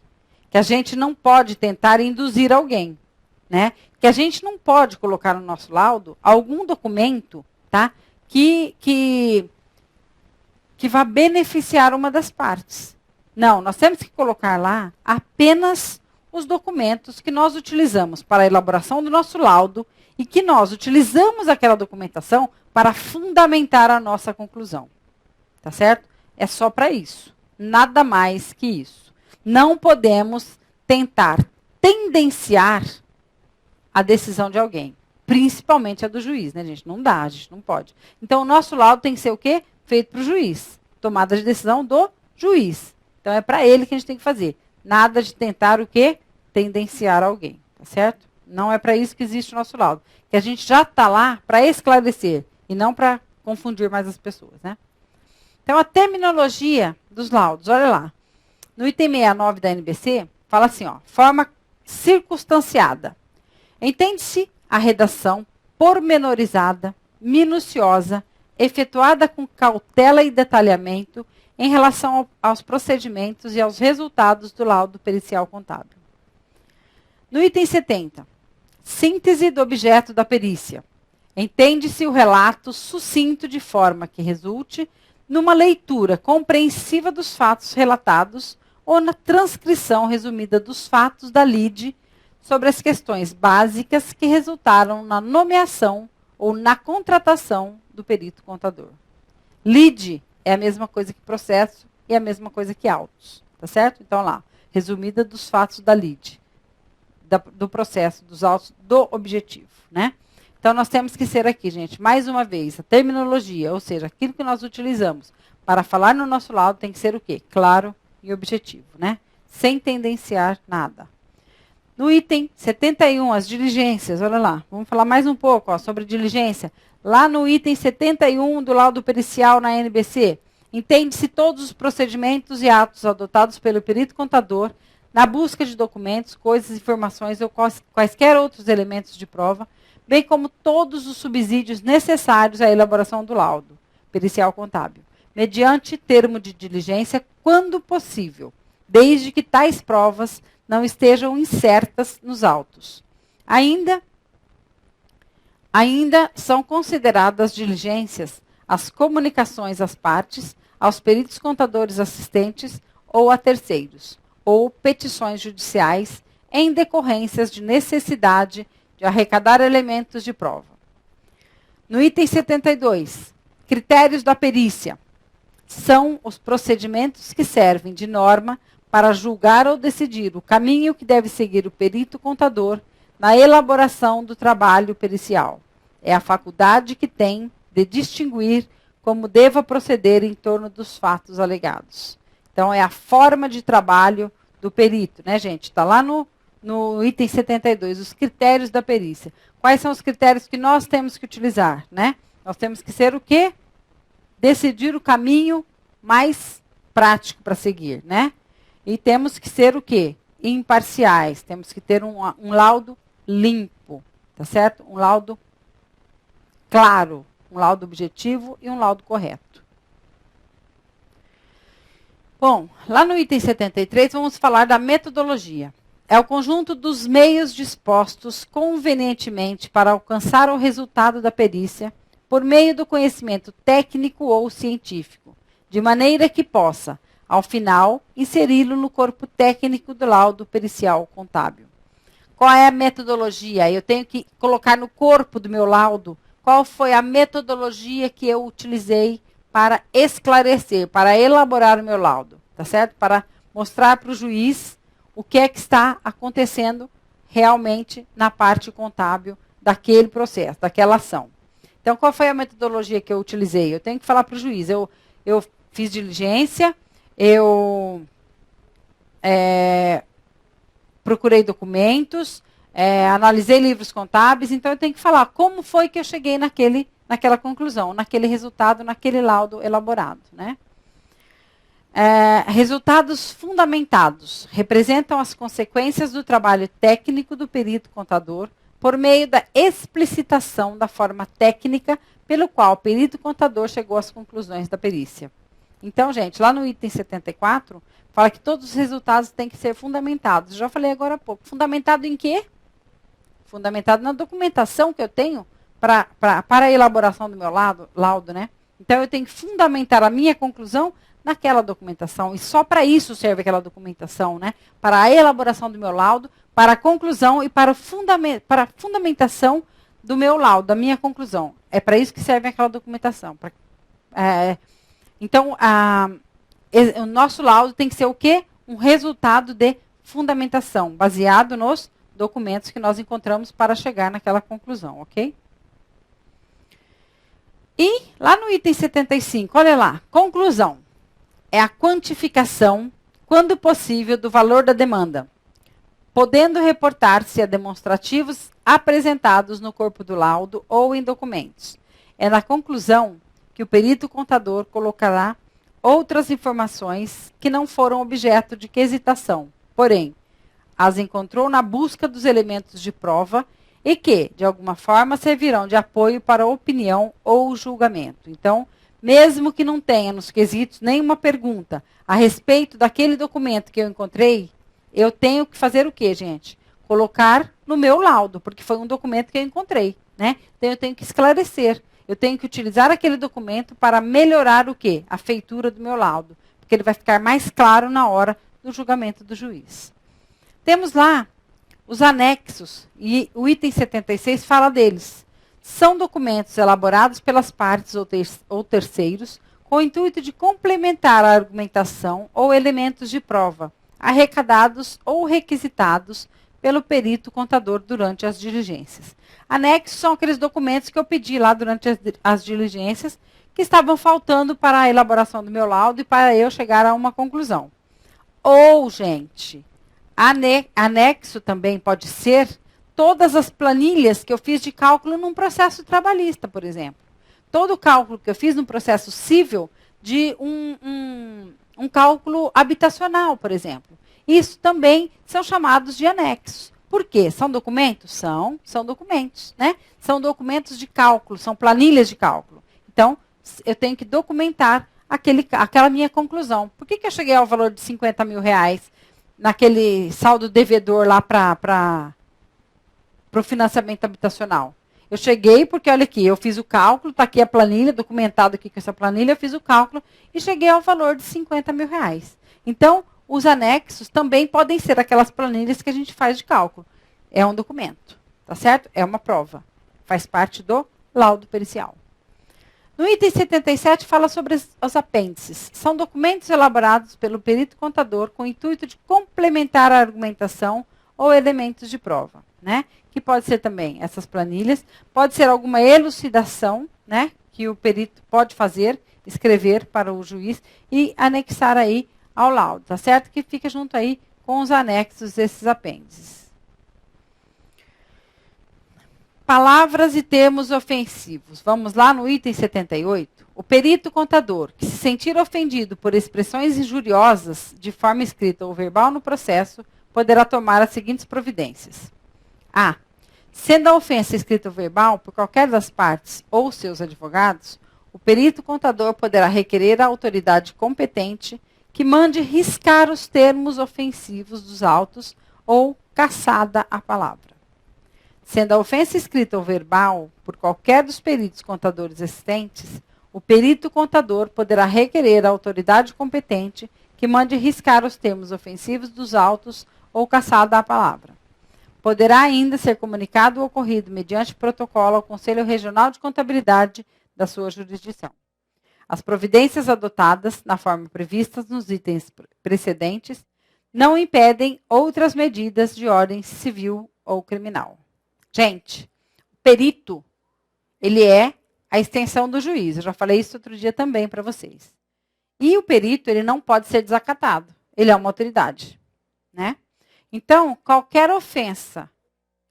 que a gente não pode tentar induzir alguém, né? Que a gente não pode colocar no nosso laudo algum documento, tá? Que vá beneficiar uma das partes. Não, nós temos que colocar lá apenas os documentos que nós utilizamos para a elaboração do nosso laudo e que nós utilizamos aquela documentação para fundamentar a nossa conclusão. Tá certo? É só para isso. Nada mais que isso. Não podemos tentar tendenciar a decisão de alguém. Principalmente a do juiz, né, gente? Não dá, a gente não pode. Então, o nosso laudo tem que ser o quê? Feito para o juiz. Tomada de decisão do juiz. Então, é para ele que a gente tem que fazer. Nada de tentar o quê? Tendenciar alguém. Tá certo? Não é para isso que existe o nosso laudo. Que a gente já está lá para esclarecer e não para confundir mais as pessoas, né? Então, a terminologia dos laudos, olha lá. No item 69 da NBC, fala assim, ó, forma circunstanciada. Entende-se a redação pormenorizada, minuciosa, efetuada com cautela e detalhamento em relação aos procedimentos e aos resultados do laudo pericial contábil. No item 70, síntese do objeto da perícia. Entende-se o relato sucinto de forma que resulte numa leitura compreensiva dos fatos relatados ou na transcrição resumida dos fatos da lide sobre as questões básicas que resultaram na nomeação ou na contratação do perito contador. Lide é a mesma coisa que processo e a mesma coisa que autos, tá certo? Então lá, resumida dos fatos da lide, do processo, dos autos, do objetivo, né? Então nós temos que ser aqui, gente, mais uma vez, a terminologia, ou seja, aquilo que nós utilizamos para falar no nosso laudo tem que ser o quê? Claro e objetivo, né? Sem tendenciar nada. No item 71, as diligências, olha lá, vamos falar mais um pouco ó, sobre diligência. Lá no item 71 do laudo pericial na NBC, entende-se todos os procedimentos e atos adotados pelo perito contador na busca de documentos, coisas, informações ou quaisquer outros elementos de prova, bem como todos os subsídios necessários à elaboração do laudo pericial contábil, mediante termo de diligência, quando possível, desde que tais provas não estejam incertas nos autos. Ainda são consideradas diligências as comunicações às partes, aos peritos contadores assistentes ou a terceiros, ou petições judiciais em decorrências de necessidade de arrecadar elementos de prova. No item 72, critérios da perícia. São os procedimentos que servem de norma para julgar ou decidir o caminho que deve seguir o perito contador na elaboração do trabalho pericial. É a faculdade que tem de distinguir como deva proceder em torno dos fatos alegados. Então, é a forma de trabalho do perito, né, gente? Está lá no no item 72, os critérios da perícia. Quais são os critérios que nós temos que utilizar, né? Nós temos que ser o quê? Decidir o caminho mais prático para seguir, né? E temos que ser o quê? Imparciais. Temos que ter um laudo limpo, tá certo? Um laudo claro, um laudo objetivo e um laudo correto. Bom, lá no item 73, vamos falar da metodologia. É o conjunto dos meios dispostos convenientemente para alcançar o resultado da perícia por meio do conhecimento técnico ou científico, de maneira que possa, ao final, inseri-lo no corpo técnico do laudo pericial contábil. Qual é a metodologia? Eu tenho que colocar no corpo do meu laudo qual foi a metodologia que eu utilizei para esclarecer, para elaborar o meu laudo, tá certo? Para mostrar para o juiz o que é que está acontecendo realmente na parte contábil daquele processo, daquela ação. Então, qual foi a metodologia que eu utilizei? Eu tenho que falar para o juiz, eu fiz diligência, eu procurei documentos, analisei livros contábeis, então eu tenho que falar como foi que eu cheguei naquela conclusão, naquele resultado, naquele laudo elaborado, né? Resultados fundamentados representam as consequências do trabalho técnico do perito contador por meio da explicitação da forma técnica pelo qual o perito contador chegou às conclusões da perícia. Então, gente, lá no item 74, fala que todos os resultados têm que ser fundamentados. Eu já falei agora há pouco. Fundamentado em quê? Fundamentado na documentação que eu tenho para a elaboração do meu laudo, né? Então, eu tenho que fundamentar a minha conclusão naquela documentação. E só para isso serve aquela documentação, né? Para a elaboração do meu laudo, para a conclusão e para a fundamentação do meu laudo, da minha conclusão. É para isso que serve aquela documentação. Então, o nosso laudo tem que ser o quê? Um resultado de fundamentação, baseado nos documentos que nós encontramos para chegar naquela conclusão, ok? E lá no item 75, olha lá, conclusão. É a quantificação, quando possível, do valor da demanda, podendo reportar-se a demonstrativos apresentados no corpo do laudo ou em documentos. É na conclusão que o perito contador colocará outras informações que não foram objeto de quesitação, porém, as encontrou na busca dos elementos de prova e que, de alguma forma, servirão de apoio para a opinião ou julgamento. Então, mesmo que não tenha nos quesitos nenhuma pergunta a respeito daquele documento que eu encontrei, eu tenho que fazer o quê, gente? Colocar no meu laudo, porque foi um documento que eu encontrei, né? Então, eu tenho que esclarecer. Eu tenho que utilizar aquele documento para melhorar o quê? A feitura do meu laudo, porque ele vai ficar mais claro na hora do julgamento do juiz. Temos lá os anexos, e o item 76 fala deles. São documentos elaborados pelas partes ou terceiros com o intuito de complementar a argumentação ou elementos de prova, arrecadados ou requisitados pelo perito contador durante as diligências. Anexos são aqueles documentos que eu pedi lá durante as diligências que estavam faltando para a elaboração do meu laudo e para eu chegar a uma conclusão. Ou, gente, anexo também pode ser todas as planilhas que eu fiz de cálculo num processo trabalhista, por exemplo. Todo o cálculo que eu fiz num processo civil de um cálculo habitacional, por exemplo. Isso também são chamados de anexos. Por quê? São documentos? São documentos, né? São documentos de cálculo, são planilhas de cálculo. Então, eu tenho que documentar aquela minha conclusão. Por que eu cheguei ao valor de 50 mil reais naquele saldo devedor lá para o financiamento habitacional? Eu cheguei porque, olha aqui, eu fiz o cálculo, está aqui a planilha, documentado aqui com essa planilha, eu fiz o cálculo e cheguei ao valor de 50 mil reais. Então, os anexos também podem ser aquelas planilhas que a gente faz de cálculo. É um documento, tá certo? É uma prova. Faz parte do laudo pericial. No item 77 fala sobre os apêndices. São documentos elaborados pelo perito contador com o intuito de complementar a argumentação ou elementos de prova, né? Que pode ser também essas planilhas, pode ser alguma elucidação, né? Que o perito pode fazer, escrever para o juiz e anexar aí ao laudo, tá certo? Que fica junto aí com os anexos desses apêndices. Palavras e termos ofensivos. Vamos lá no item 78. O perito contador, que se sentir ofendido por expressões injuriosas de forma escrita ou verbal no processo, poderá tomar as seguintes providências. A. Sendo a ofensa escrita ou verbal por qualquer das partes ou seus advogados, o perito contador poderá requerer à autoridade competente que mande riscar os termos ofensivos dos autos ou cassada a palavra. Sendo a ofensa escrita ou verbal por qualquer dos peritos contadores existentes, o perito contador poderá requerer à autoridade competente que mande riscar os termos ofensivos dos autos ou cassada a palavra. Poderá ainda ser comunicado o ocorrido mediante protocolo ao Conselho Regional de Contabilidade da sua jurisdição. As providências adotadas, na forma prevista nos itens precedentes, não impedem outras medidas de ordem civil ou criminal. Gente, o perito, ele é a extensão do juiz. Eu já falei isso outro dia também para vocês. E o perito, ele não pode ser desacatado. Ele é uma autoridade, né? Então, qualquer ofensa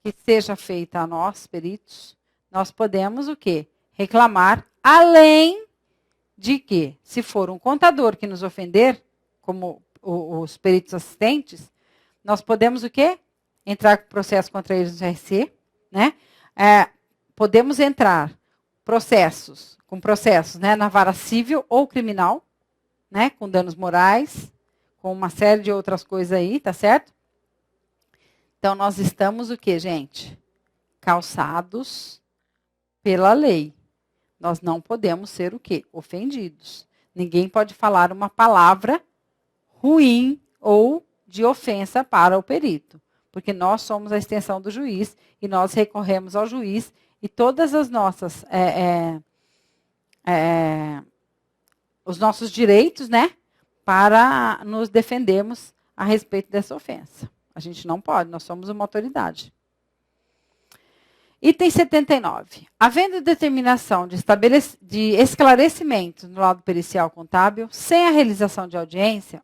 que seja feita a nós, peritos, nós podemos o quê? Reclamar, além de que, se for um contador que nos ofender, como os peritos assistentes, nós podemos o quê? Entrar com processo contra eles no RC, né? Podemos entrar com processos, né, na vara civil ou criminal, né, com danos morais, com uma série de outras coisas aí, tá certo? Então, nós estamos o quê, gente? Calçados pela lei. Nós não podemos ser o quê? Ofendidos. Ninguém pode falar uma palavra ruim ou de ofensa para o perito, porque nós somos a extensão do juiz e nós recorremos ao juiz e todas as nossas os nossos direitos, né, para nos defendermos a respeito dessa ofensa. A gente não pode, nós somos uma autoridade. Item 79. Havendo determinação de esclarecimento no laudo pericial contábil, sem a realização de audiência,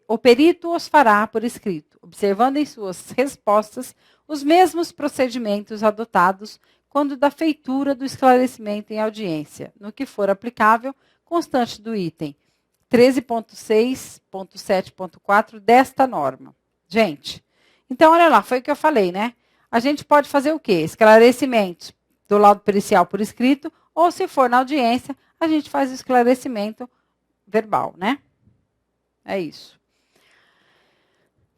o perito os fará por escrito, observando em suas respostas os mesmos procedimentos adotados quando da feitura do esclarecimento em audiência, no que for aplicável, constante do item 13.6.7.4 desta norma. Gente, então olha lá, foi o que eu falei, né? A gente pode fazer o quê? Esclarecimentos do laudo pericial por escrito, ou se for na audiência, a gente faz o esclarecimento verbal, né? É isso.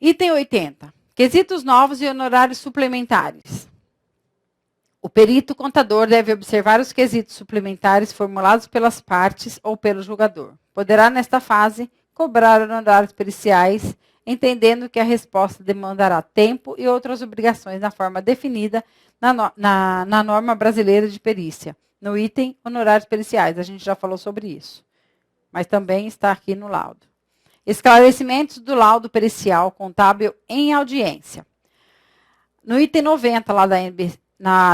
Item 80. Quesitos novos e honorários suplementares. O perito contador deve observar os quesitos suplementares formulados pelas partes ou pelo julgador. Poderá, nesta fase, cobrar honorários periciais, entendendo que a resposta demandará tempo e outras obrigações na forma definida na norma brasileira de perícia, no item honorários periciais. A gente já falou sobre isso, mas também está aqui no laudo. Esclarecimentos do laudo pericial contábil em audiência. No item 90 lá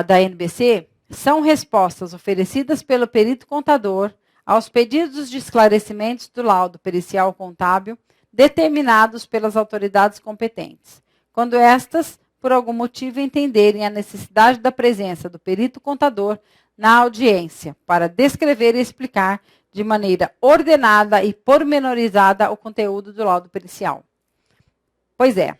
da NBC, são respostas oferecidas pelo perito contador aos pedidos de esclarecimentos do laudo pericial contábil determinados pelas autoridades competentes, quando estas, por algum motivo, entenderem a necessidade da presença do perito contador na audiência para descrever e explicar de maneira ordenada e pormenorizada o conteúdo do laudo pericial. Pois é,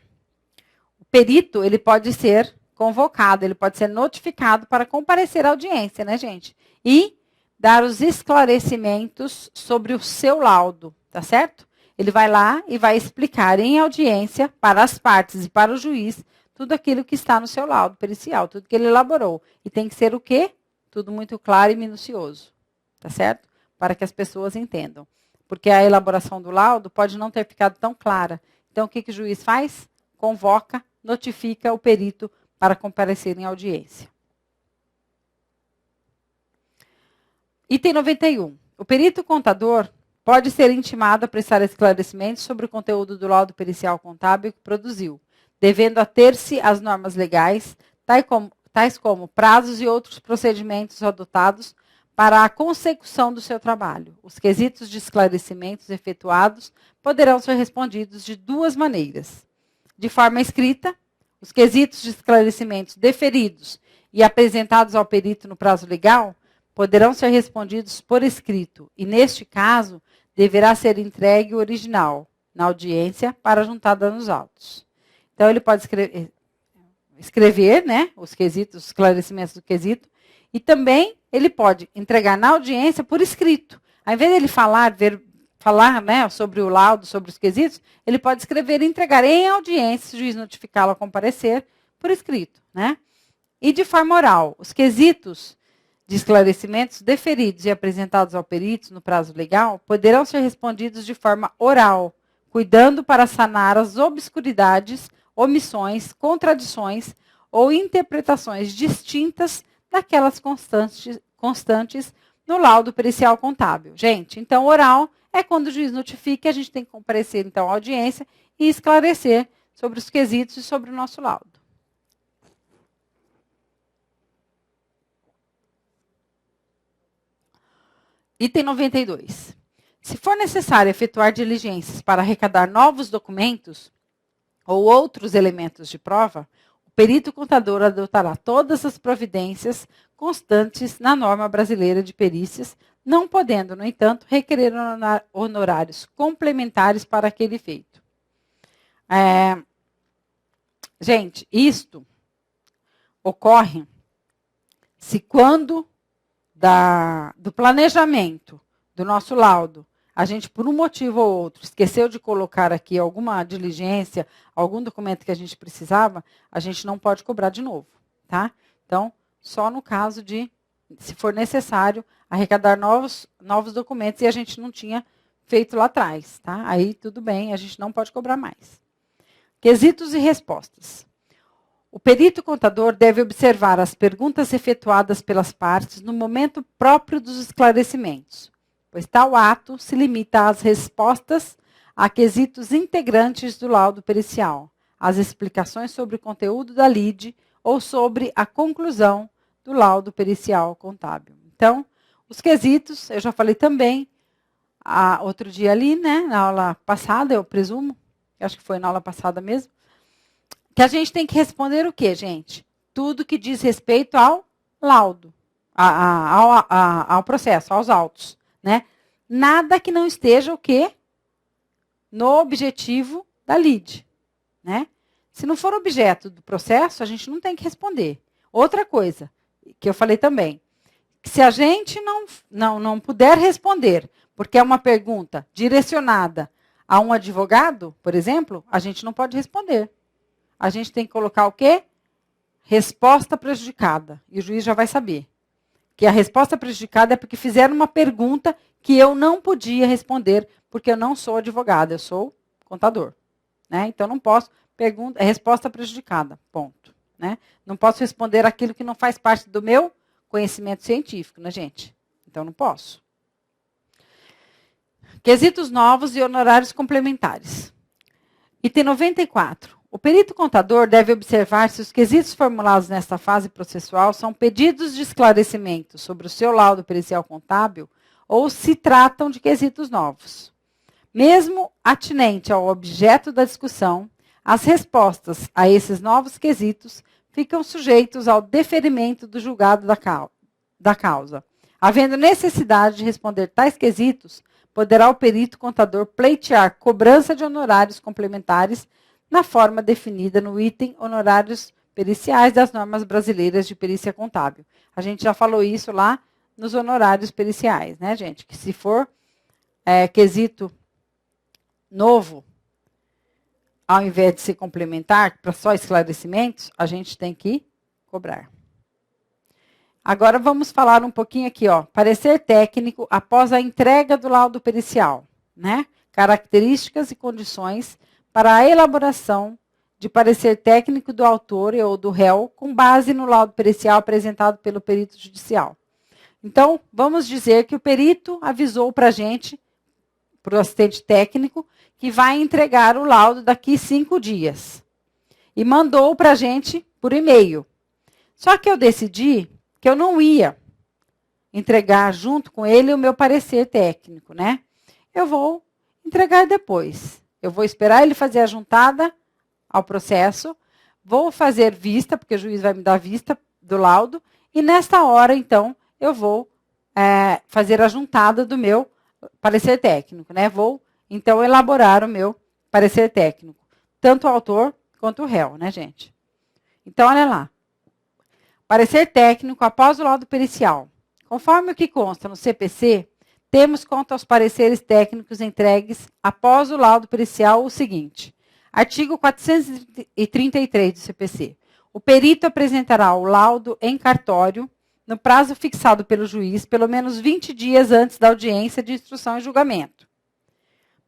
o perito ele pode ser convocado, ele pode ser notificado para comparecer à audiência, né, gente? E dar os esclarecimentos sobre o seu laudo, tá certo? Ele vai lá e vai explicar em audiência para as partes e para o juiz tudo aquilo que está no seu laudo pericial, tudo que ele elaborou. E tem que ser o quê? Tudo muito claro e minucioso, tá certo? Para que as pessoas entendam. Porque a elaboração do laudo pode não ter ficado tão clara. Então, o que o juiz faz? Convoca, notifica o perito para comparecer em audiência. Item 91. O perito contador pode ser intimado a prestar esclarecimentos sobre o conteúdo do laudo pericial contábil que produziu, devendo ater-se às normas legais, tais como prazos e outros procedimentos adotados para a consecução do seu trabalho. Os quesitos de esclarecimentos efetuados poderão ser respondidos de duas maneiras. De forma escrita, os quesitos de esclarecimentos deferidos e apresentados ao perito no prazo legal, poderão ser respondidos por escrito, e neste caso, deverá ser entregue o original na audiência para juntada nos autos. Então, ele pode escrever, né, os quesitos, os esclarecimentos do quesito, e também ele pode entregar na audiência por escrito. Ao invés de ele falar, né, sobre o laudo, sobre os quesitos, ele pode escrever e entregar em audiência, se o juiz notificá-lo a comparecer, por escrito, né? E de forma oral, os quesitos de esclarecimentos deferidos e apresentados ao perito no prazo legal poderão ser respondidos de forma oral, cuidando para sanar as obscuridades, omissões, contradições ou interpretações distintas daquelas constantes no laudo pericial contábil. Gente, então oral é quando o juiz notifica, a gente tem que comparecer então à audiência e esclarecer sobre os quesitos e sobre o nosso laudo. Item 92. Se for necessário efetuar diligências para arrecadar novos documentos ou outros elementos de prova, o perito contador adotará todas as providências constantes na norma brasileira de perícias, não podendo, no entanto, requerer honorários complementares para aquele efeito. Gente, isto ocorre se quando do planejamento do nosso laudo, a gente, por um motivo ou outro, esqueceu de colocar aqui alguma diligência, algum documento que a gente precisava, a gente não pode cobrar de novo, tá? Então, só no caso de, se for necessário, arrecadar novos documentos e a gente não tinha feito lá atrás, tá? Aí, tudo bem, a gente não pode cobrar mais. Quesitos e respostas. O perito contador deve observar as perguntas efetuadas pelas partes no momento próprio dos esclarecimentos, pois tal ato se limita às respostas a quesitos integrantes do laudo pericial, às explicações sobre o conteúdo da lide ou sobre a conclusão do laudo pericial contábil. Então, os quesitos, eu já falei também outro dia ali, né, na aula passada, eu presumo, acho que foi na aula passada mesmo, que a gente tem que responder o quê, gente? Tudo que diz respeito ao laudo, ao processo, aos autos, né? Nada que não esteja o quê? No objetivo da lide, né? Se não for objeto do processo, a gente não tem que responder. Outra coisa, que eu falei também, que se a gente não puder responder, porque é uma pergunta direcionada a um advogado, por exemplo, a gente não pode responder. A gente tem que colocar o quê? Resposta prejudicada. E o juiz já vai saber. Que a resposta prejudicada é porque fizeram uma pergunta que eu não podia responder, porque eu não sou advogada, eu sou contador. Né? Então, não posso. Resposta prejudicada. Ponto. Né? Não posso responder aquilo que não faz parte do meu conhecimento científico, né, gente? Então, não posso. Quesitos novos e honorários complementares. Item 94. O perito contador deve observar se os quesitos formulados nesta fase processual são pedidos de esclarecimento sobre o seu laudo pericial contábil ou se tratam de quesitos novos. Mesmo atinente ao objeto da discussão, as respostas a esses novos quesitos ficam sujeitos ao deferimento do julgado da causa. Havendo necessidade de responder tais quesitos, poderá o perito contador pleitear cobrança de honorários complementares na forma definida no item honorários periciais das normas brasileiras de perícia contábil. A gente já falou isso lá nos honorários periciais, né, gente? Que se for quesito novo, ao invés de ser complementar, para só esclarecimentos, a gente tem que cobrar. Agora vamos falar um pouquinho aqui, ó. Parecer técnico após a entrega do laudo pericial, né? Características e condições para a elaboração de parecer técnico do autor ou do réu com base no laudo pericial apresentado pelo perito judicial. Então, vamos dizer que o perito avisou para a gente, para o assistente técnico, que vai entregar o laudo daqui 5 dias. E mandou para a gente por e-mail. Só que eu decidi que eu não ia entregar junto com ele o meu parecer técnico, né? Eu vou entregar depois. Eu vou esperar ele fazer a juntada ao processo, vou fazer vista, porque o juiz vai me dar vista do laudo, e nesta hora, então, eu vou fazer a juntada do meu parecer técnico, né? Vou, então, elaborar o meu parecer técnico, tanto o autor quanto o réu, né, gente? Então, olha lá. Parecer técnico após o laudo pericial. Conforme o que consta no CPC, temos quanto aos pareceres técnicos entregues após o laudo pericial o seguinte. Artigo 433 do CPC. O perito apresentará o laudo em cartório no prazo fixado pelo juiz, pelo menos 20 dias antes da audiência de instrução e julgamento.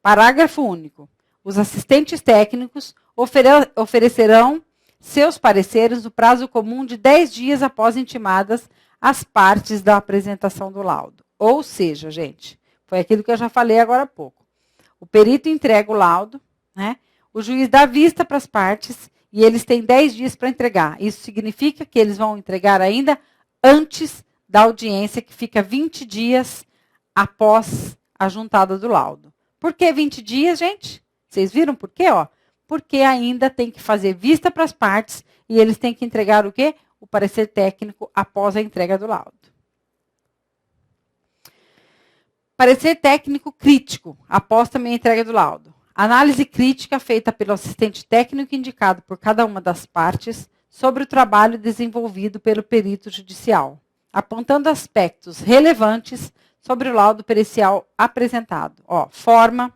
Parágrafo único. Os assistentes técnicos oferecerão seus pareceres no prazo comum de 10 dias após intimadas as partes da apresentação do laudo. Ou seja, gente, foi aquilo que eu já falei agora há pouco. O perito entrega o laudo, né? O juiz dá vista para as partes e eles têm 10 dias para entregar. Isso significa que eles vão entregar ainda antes da audiência, que fica 20 dias após a juntada do laudo. Por que 20 dias, gente? Vocês viram por quê? Ó? Porque ainda tem que fazer vista para as partes e eles têm que entregar o quê? O parecer técnico após a entrega do laudo. Parecer técnico crítico, após também a entrega do laudo. Análise crítica feita pelo assistente técnico indicado por cada uma das partes sobre o trabalho desenvolvido pelo perito judicial, apontando aspectos relevantes sobre o laudo pericial apresentado. Ó, forma,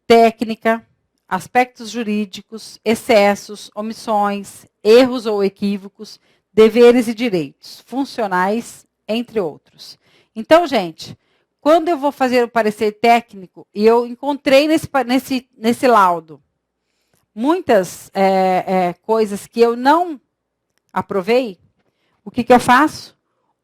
técnica, aspectos jurídicos, excessos, omissões, erros ou equívocos, deveres e direitos, funcionais, entre outros. Então, gente, quando eu vou fazer o parecer técnico, e eu encontrei nesse laudo muitas coisas que eu não aprovei, o que eu faço?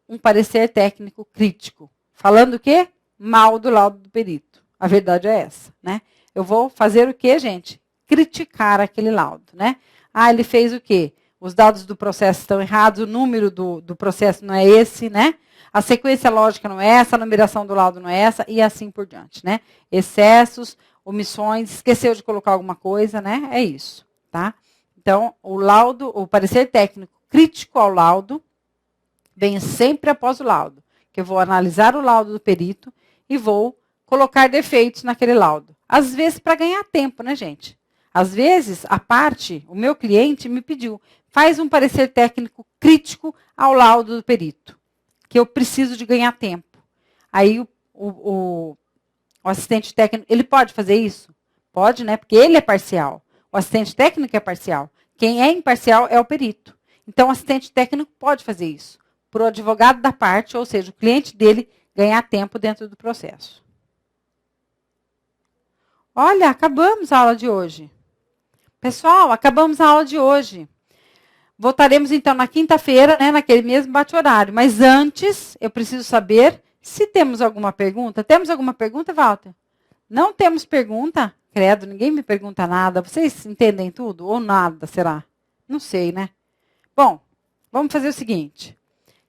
Um parecer técnico crítico. Falando o quê? Mal do laudo do perito. A verdade é essa, né? Eu vou fazer o quê, gente? Criticar aquele laudo, né? Ah, ele fez o quê? Os dados do processo estão errados, o número do processo não é esse, né? A sequência lógica não é essa, a numeração do laudo não é essa, e assim por diante, né? Excessos, omissões, esqueceu de colocar alguma coisa, né? É isso, tá? Então, o parecer técnico crítico ao laudo vem sempre após o laudo, que eu vou analisar o laudo do perito e vou colocar defeitos naquele laudo. Às vezes para ganhar tempo, né, gente? Às vezes, o meu cliente me pediu, faz um parecer técnico crítico ao laudo do perito, que eu preciso de ganhar tempo. Aí o assistente técnico, ele pode fazer isso? Pode, né? Porque ele é parcial. O assistente técnico é parcial. Quem é imparcial é o perito. Então, o assistente técnico pode fazer isso. Para o advogado da parte, ou seja, o cliente dele, ganhar tempo dentro do processo. Olha, acabamos a aula de hoje. Pessoal, acabamos a aula de hoje. Voltaremos, então, na quinta-feira, né, naquele mesmo bate-horário. Mas antes, eu preciso saber se temos alguma pergunta. Temos alguma pergunta, Walter? Não temos pergunta? Credo, ninguém me pergunta nada. Vocês entendem tudo? Ou nada, será? Não sei, né? Bom, vamos fazer o seguinte.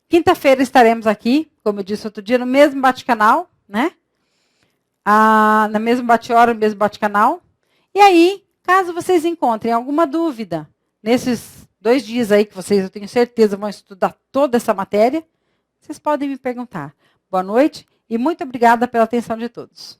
Quinta-feira estaremos aqui, como eu disse outro dia, no mesmo bate-canal, né? No mesmo bate-hora, no mesmo bate-canal. E aí, caso vocês encontrem alguma dúvida nesses 2 dias aí que vocês, eu tenho certeza, vão estudar toda essa matéria, vocês podem me perguntar. Boa noite e muito obrigada pela atenção de todos.